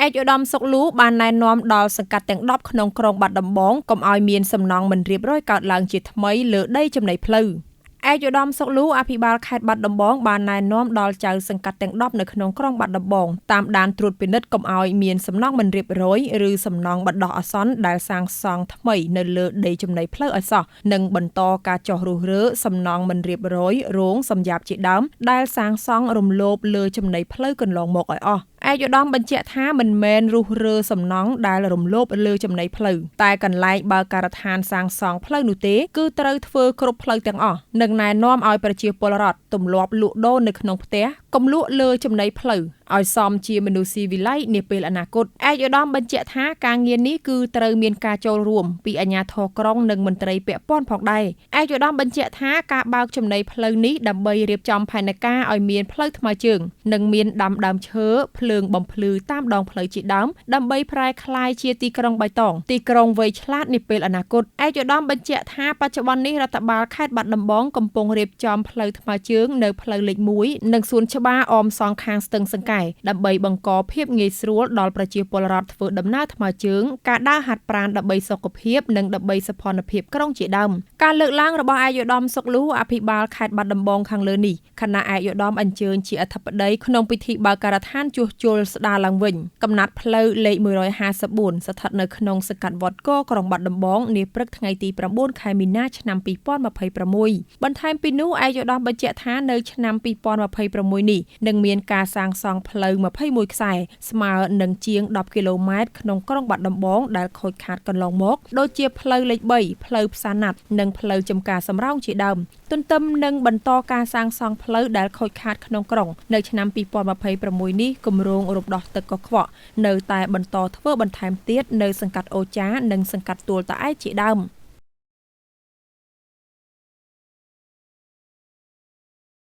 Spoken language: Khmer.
ឯកឧត្តមសុកលូបានណែនាំដល់សង្កាត់ទាំង10ក្នុងក្រុងបាត់ដំបងកុំឲ្យមានសំណង់មិនរៀបរយកើតឡើងជាថ្មីលើដីចំណីផ្លូវឯកឧត្តមសុកលូអភិបាលខេត្តបាត់ដំបងបានណែនាំដល់ចៅសង្កាត់ទាំង10នៅក្នុងក្រុងបាត់ដំបងតាមដានត្រួតពិនិត្យកុំឲ្យមានសំណង់មិនរៀបរយឬសំណង់បណ្ដោះអាសន្នដែលសាងសង់ថ្មីនៅលើដីចំណីផ្លូវឲ្យសោះនិងបន្តការចោះរុះរើសំណង់មិនរៀបរយរោងសម្រាប់ជាដើមដែលសាងសង់រំលោភលើចំណីផ្លូវកន្លងមកឲ្យអស់ឯកឧត្តមបញ្ជាក់ថាមិនមែនរុះរើសំណង់ដែលរំលោភលើចំណីផ្លូវតែកន្លែងបើការដ្ឋានសាងសង់ផ្លូវនោះទេគឺត្រូវធ្វើគ្រប់ផ្លូវទាំងអស់និងណែនាំឲ្យប្រជាពលរដ្ឋទម្លាប់លក់ដូរនៅក្នុងផ្ទះកុំលក់លើចំណីផ្លូវឲ្យសមជាមនុស្សស៊ីវិល័យនាពេលអនាគតឯកឧត្តមបញ្ជាក់ថាការងារនេះគឺត្រូវមានការចូលរួមពីអាជ្ញាធរក្រុងនិងមន្ត្រីពាក់ព័ន្ធផងដែរឯកឧត្តមបញ្ជាក់ថាការបើកចំណីផ្លូវនេះដើម្បីរៀបចំផែនការឲ្យមានផ្លូវថ្មើរជើងនិងមានដាំដើមឈើភ្លើងបំភ្លឺតាមដងផ្លូវជាដើមដើម្បីប្រែក្លាយជាទីក្រុងបៃតងទីក្រុងវៃឆ្លាតនាពេលអនាគតឯកឧត្តមបញ្ជាក់ថាបច្ចុប្បន្ននេះរដ្ឋបាលខេត្តបាត់ដំបងកំពុងរៀបចំផ្លូវថ្មើរជើងនៅផ្លូវលេខ1និងសួនច្បារអមសងខាងស្ទឹងសង្កែដើម្បីបង្កភាពងាយស្រួលដល់ប្រជាពលរដ្ឋធ្វើដំណើរថ្មើរជើងការដើរហាត់ប្រាណដើម្បីសុខភាពនិងដើម្បីសោភ័ណភាពក្រុងជាដើមការលើកឡើងរបស់ឯកឧត្តមសុកលូអភិបាលខេត្តបាត់ដំបងខាងលើនេះគណៈឯកឧត្តមអញ្ជើញជាអធិបតីក្នុងពិធីបើកការដ្ឋានជួសជុលស្ដារឡើងវិញកំណាត់ផ្លូវលេខ154ស្ថិតនៅក្នុងសង្កាត់វត្តកក្រុងបាត់ដំបងនាព្រឹកថ្ងៃទី9ខែមីនាឆ្នាំ2026បន្ថែមពីនោះឯកឧត្តមបញ្ជាក់ថានៅឆ្នាំ2026នេះនឹងមានការសាងសង់ផ្លូវ21ខ្សែស្មើនឹងជាង10គីឡូម៉ែត្រក្នុងក្រុងបាត់ដំបងដែលខូចខាតកន្លងមកដូចជាផ្លូវលេខ3ផ្លូវផ្សារណាត់និងផ្លូវចំការសំរោងជាដើមទន្ទឹមនឹងបន្តការសាងសង់ផ្លូវដែលខូចខាតក្នុងក្រុងនៅឆ្នាំ2026នេះគម្រោងរំដោះទឹកកខ្វក់នៅតែបន្តធ្វើបន្ថែមទៀតនៅសង្កាត់អូចានិងសង្កាត់ទួលតាឯកជាដើម